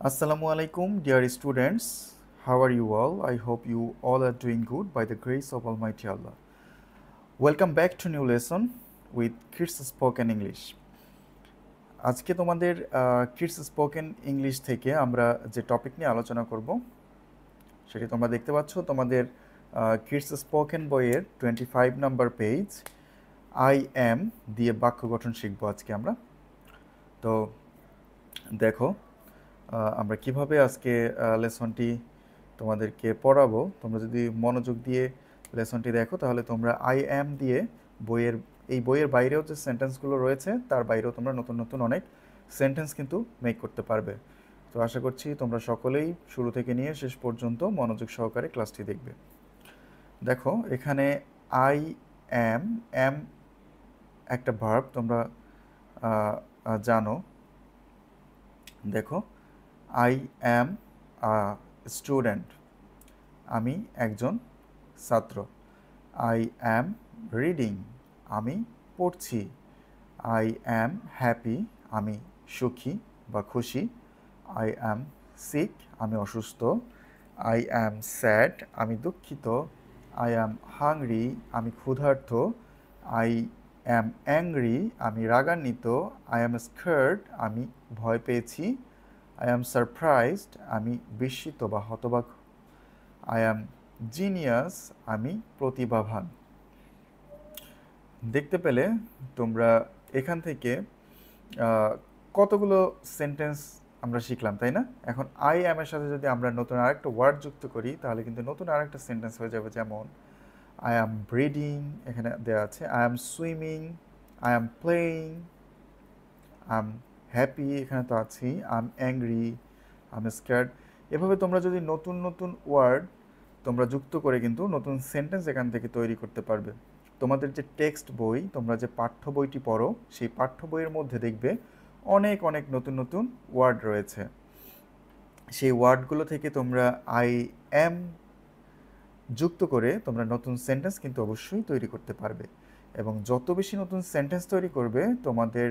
Assalamu alaikum, dear students. How are you all? I hope you all are doing good by the grace of Almighty Allah. Welcome back to new lesson with Kids Spoken English. আজকে তোমাদের kids spoken English থেকে আমরা যে topic নিয়ে আলোচনা করব সেটি তোমরা দেখতে পাচ্ছ তোমাদের কিডস স্পোকেন বইয়ের 25 নাম্বার পেজ আই অ্যাম দিয়ে বাক্য গঠন শিখবো আজকে আমরা। তো দেখো আমরা কিভাবে আজকে লেসনটি তোমাদেরকে পড়াবো। তোমরা যদি মনোযোগ দিয়ে লেসনটি দেখো তাহলে তোমরা আই অ্যাম দিয়ে বইয়ের বাইরেও যে সেন্টেন্সগুলো রয়েছে তার বাইরেও তোমরা নতুন নতুন অনেক সেন্টেন্স কিন্তু মেক করতে পারবে। তো আশা করছি তোমরা সকলেই শুরু থেকে নিয়ে শেষ পর্যন্ত মনোযোগ সহকারে ক্লাসটি দেখবে। দেখো এখানে আই অ্যাম একটা ভার্ব, তোমরা জানো। দেখো আই অ্যাম আ স্টুডেন্ট, আমি একজন ছাত্র। আই অ্যাম রিডিং, আমি পড়ছি। আই অ্যাম হ্যাপি, আমি সুখী বা খুশি। আই অ্যাম সিক, আমি অসুস্থ। আই অ্যাম স্যাড, আমি দুঃখিত। আই অ্যাম হাংরি, আমি ক্ষুধার্ত। আই অ্যাম অ্যাংরি, আমি রাগান্বিত। আই অ্যাম স্কার্ড, আমি ভয় পেয়েছি। আই অ্যাম সারপ্রাইজড, আমি বিস্মিত বা হতবাক। আই অ্যাম জিনিয়াস, আমি প্রতিভাবান। দেখতে পেলে তোমরা এখান থেকে কতগুলো সেন্টেন্স আমরা শিখলাম, তাই না? এখন আই অ্যামের সাথে যদি আমরা নতুন আরেকটা ওয়ার্ড যুক্ত করি তাহলে কিন্তু নতুন আরেকটা সেন্টেন্স হয়ে যাবে। যেমন আই অ্যাম ব্রিডিং, এখানে দেওয়া আছে। I am swimming, I am playing, I am happy, এখানে তো আছি। I am angry, I am scared. এভাবে তোমরা যদি নতুন নতুন ওয়ার্ড তোমরা যুক্ত করে কিন্তু নতুন সেন্টেন্স এখান থেকে তৈরি করতে পারবে। তোমাদের যে টেক্সট বই, তোমরা যে পাঠ্য বইটি পড়ো সেই পাঠ্য বইয়ের মধ্যে দেখবে অনেক অনেক নতুন নতুন ওয়ার্ড রয়েছে। সেই ওয়ার্ডগুলো থেকে তোমরা আই অ্যাম যুক্ত করে তোমরা নতুন সেন্টেন্স কিন্তু অবশ্যই তৈরি করতে পারবে। এবং যত বেশি নতুন সেন্টেন্স তৈরি করবে তোমাদের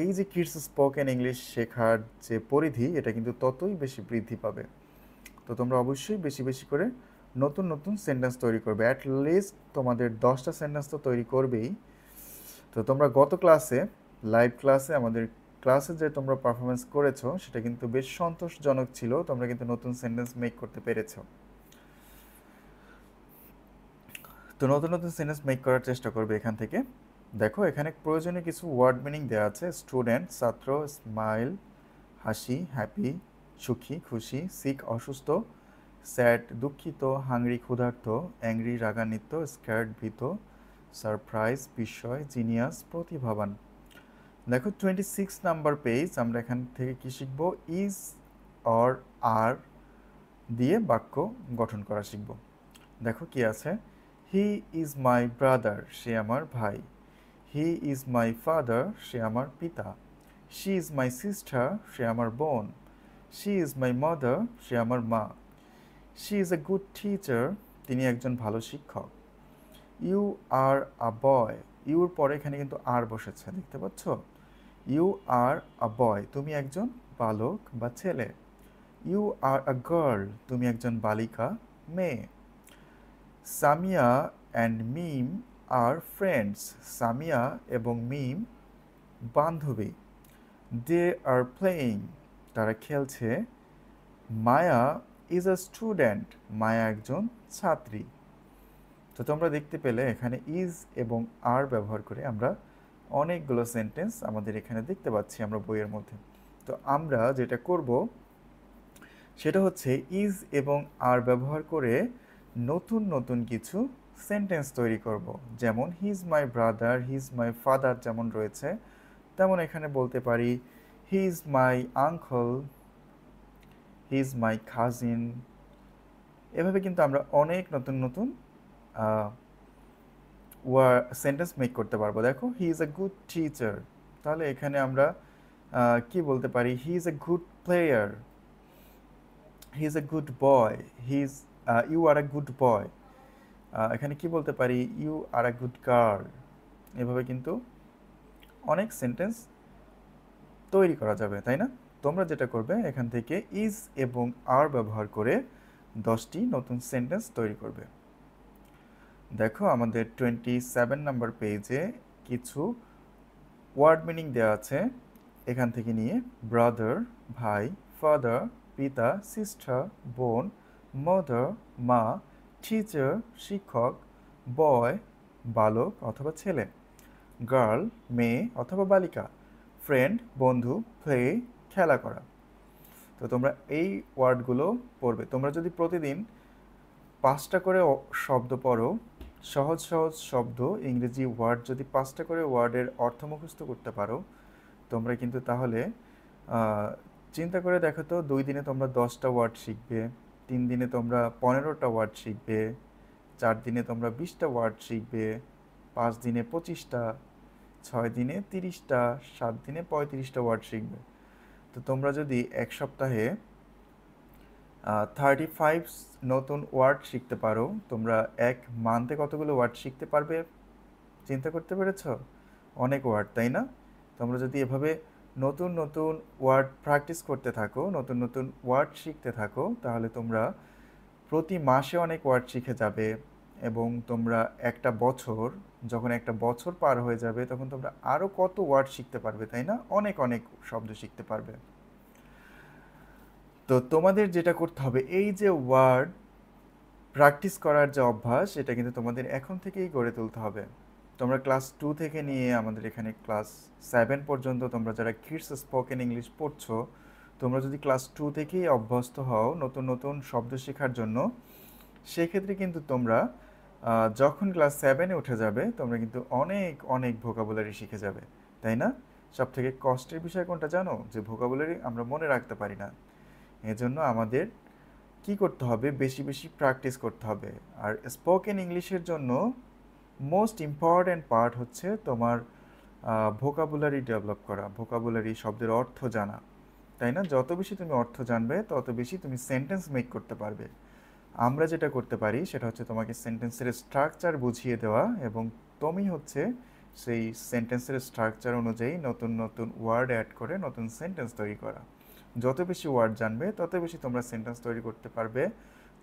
এই যে কিডস স্পোকেন ইংলিশ শেখার যে পরিধি, এটা কিন্তু ততই বেশি বৃদ্ধি পাবে। তো তোমরা অবশ্যই বেশি বেশি করে নতুন নতুন সেন্টেন্স তৈরি করবে। অ্যাট লিস্ট তোমাদের 10টা সেন্টেন্স তো তৈরি করবেই। তো তোমরা গত ক্লাসে, লাইভ ক্লাসে, আমাদের ক্লাসে যে তোমরা পারফরমেন্স করেছো সেটা কিন্তু বেশ সন্তোষজনক ছিল। তোমরা কিন্তু নতুন সেন্টেন্স মেক করতে পেরেছো। তো নতুন নতুন সেন্টেন্স মেক করার চেষ্টা করবে এখান থেকে। দেখো এখানে প্রয়োজনীয় কিছু ওয়ার্ড মিনিং দেওয়া আছে। স্টুডেন্ট, ছাত্র, স্মাইল হাসি, হ্যাপি সুখী খুশি, সিক অসুস্থ, স্যাড দুঃখিত, হাংরি ক্ষুধার্ত, অ্যাংরি রাগান্বিত, স্ক্যার্ড ভীত, সারপ্রাইজ বিস্ময়, জিনিয়াস প্রতিভাবান। দেখো 26 নাম্বার পেজ আমরা এখান থেকে কি শিখবো? ইজ অর আর দিয়ে বাক্য গঠন করা শিখব। দেখো কি আছে। হি ইজ মাই ব্রাদার, সে আমার ভাই। হি ইজ মাই ফাদার, সে আমার পিতা। শি ইজ মাই সিস্টার, সে আমার বোন। শি ইজ মাই মাদার, সে আমার মা। She is a good teacher, তিনি একজন ভালো শিক্ষক। You R a boy, your পরে এখানে কিন্তু আর বসেছে, দেখতে পাচ্ছ? ইউ আর আ বয়, তুমি একজন বালক বা ছেলে। ইউ আর আ গার্ল, তুমি একজন বালিকা মেয়ে। সামিয়া অ্যান্ড মিম আর ফ্রেন্ডস, সামিয়া এবং মিম বান্ধবী। দে আর প্লেয়িং, তারা খেলছে। মায়া ইজ আ স্টুডেন্ট, মায়া একজন ছাত্রী। তো তোমরা দেখতে পেলে এখানে ইজ এবং আর ব্যবহার করে আমরা অনেকগুলো সেন্টেন্স আমাদের এখানে দেখতে পাচ্ছি আমরা বইয়ের মধ্যে। তো আমরা যেটা করব সেটা হচ্ছে ইজ এবং আর ব্যবহার করে নতুন নতুন কিছু সেন্টেন্স তৈরি করব। যেমন he is my brother, he is my father যেমন রয়েছে, তেমন এখানে বলতে পারি he is my uncle, he is my cousin. এভাবে কিন্তু আমরা অনেক নতুন নতুন সেন্টেন্স মেক করতে পারবো। দেখো he is a good teacher, তাহলে এখানে আমরা কি বলতে পারি? He is a good player, he is a good boy, he is you are a good boy. এখানে কি বলতে পারি? You are a good girl. এভাবে কিন্তু অনেক সেন্টেন্স তৈরি করা যাবে, তাই না? তোমরা যেটা করবে এখান থেকে ইজ এবং আর ব্যবহার করে 10টি নতুন সেন্টেন্স তৈরি করবে। দেখো আমাদের 27 নাম্বার পেজে কিছু ওয়ার্ড মিনিং দেওয়া আছে। এখান থেকে নিয়ে ব্রাদার ভাই, ফাদার পিতা, সিস্টার বোন, মাদার মা, টিচার শিক্ষক, বয় বালক অথবা ছেলে, গার্ল মেয়ে অথবা বালিকা, ফ্রেন্ড বন্ধু, প্লে খেলা করা। তো তোমরা এই ওয়ার্ডগুলো পড়বে। তোমরা যদি প্রতিদিন 5টা করে শব্দ পড়ো, সহজ সহজ শব্দ ইংরেজি ওয়ার্ড যদি 5টা করে ওয়ার্ডের অর্থ মুখস্থ করতে পারো তোমরা কিন্তু তাহলে চিন্তা করে দেখো তো 2 দিনে তোমরা 10টা ওয়ার্ড শিখবে, 3 দিনে তোমরা 15টা ওয়ার্ড শিখবে, 4 দিনে তোমরা 20টা ওয়ার্ড শিখবে, 5 দিনে 25টা, 6 দিনে 30টা, 7 দিনে 35টা ওয়ার্ড শিখবে। তো তোমরা যদি এক সপ্তাহে 35 নতুন ওয়ার্ড শিখতে পারো, তোমরা এক মান্থে কতগুলো ওয়ার্ড শিখতে পারবে চিন্তা করতে পেরেছ? অনেক ওয়ার্ড, তাই না? তোমরা যদি এভাবে নতুন নতুন ওয়ার্ড প্র্যাকটিস করতে থাকো, নতুন নতুন ওয়ার্ড শিখতে থাকো, তাহলে তোমরা প্রতি মাসে অনেক ওয়ার্ড শিখে যাবে এবং তোমরা যখন একটা বছর পার হয়ে যাবে তখন তোমরা আরও কত ওয়ার্ড শিখতে পারবে, তাই না? অনেক অনেক শব্দ শিখতে পারবে। তো তোমাদের যেটা করতে হবে, এই যে ওয়ার্ড প্র্যাকটিস করার যে অভ্যাস, এটা কিন্তু তোমাদের এখন থেকেই গড়ে তুলতে হবে। তোমরা ক্লাস 2 থেকে নিয়ে আমাদের এখানে ক্লাস 7 পর্যন্ত তোমরা যারা কিডস স্পোকেন ইংলিশ পড়ছো, তোমরা যদি ক্লাস 2 থেকেই অভ্যস্ত হও নতুন নতুন শব্দ শেখার জন্য, সেক্ষেত্রে কিন্তু তোমরা যখন ক্লাস 7-এ উঠে যাবে তোমরা কিন্তু অনেক অনেক ভোকাবুলারি শিখে যাবে, তাই না? সব থেকে কষ্টের বিষয় কোনটা জানো? যে ভোকাবুলারি আমরা মনে রাখতে পারি না। এজন্য আমাদের কি করতে হবে? বেশি বেশি প্র্যাকটিস করতে হবে। আর স্পোকেন ইংলিশের জন্য মোস্ট ইম্পর্ট্যান্ট পার্ট হচ্ছে তোমার ভোকাবুলারি ডেভেলপ করা, ভোকাবুলারি শব্দের অর্থ জানা, তাই না? যত বেশি তুমি অর্থ জানবে তত বেশি তুমি সেন্টেন্স মেক করতে পারবে। আমরা যেটা করতে পারি সেটা হচ্ছে তোমাকে সেন্টেন্সের স্ট্রাকচার বুঝিয়ে দেওয়া এবং তুমি হচ্ছে সেই সেন্টেন্সের স্ট্রাকচার অনুযায়ী নতুন নতুন ওয়ার্ড অ্যাড করে নতুন সেন্টেন্স তৈরি করা। যত বেশি ওয়ার্ড জানবে তত বেশি তোমরা সেন্টেন্স তৈরি করতে পারবে,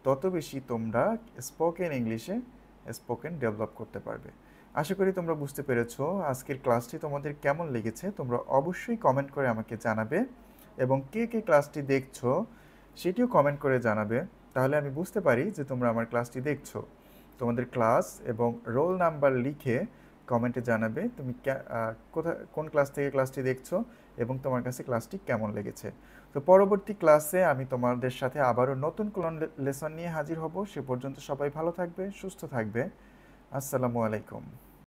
তত বেশি তোমরা স্পোকেন ইংলিশে স্পোকেন ডেভেলপ করতে পারবে। আশা করি তোমরা বুঝতে পেরেছো আজকের ক্লাসটি তোমাদের কেমন লেগেছে। তোমরা অবশ্যই কমেন্ট করে আমাকে জানাবে এবং কে কে ক্লাসটি দেখছো সেটিও কমেন্ট করে জানাবে, তাহলে আমি বুঝতে পারি যে তোমরা আমার ক্লাসটি দেখছো। তোমাদের ক্লাস এবং রোল নাম্বার লিখে কমেন্টে জানাবে তুমি কোন ক্লাস থেকে ক্লাসটি দেখছো এবং তোমার কাছে ক্লাসটি কেমন লেগেছে। তো পরবর্তী ক্লাসে আমি তোমাদের সাথে আবারও নতুন কোন লেসন নিয়ে হাজির হব। সে পর্যন্ত সবাই ভালো থাকবে, সুস্থ থাকবে। আসসালামু আলাইকুম।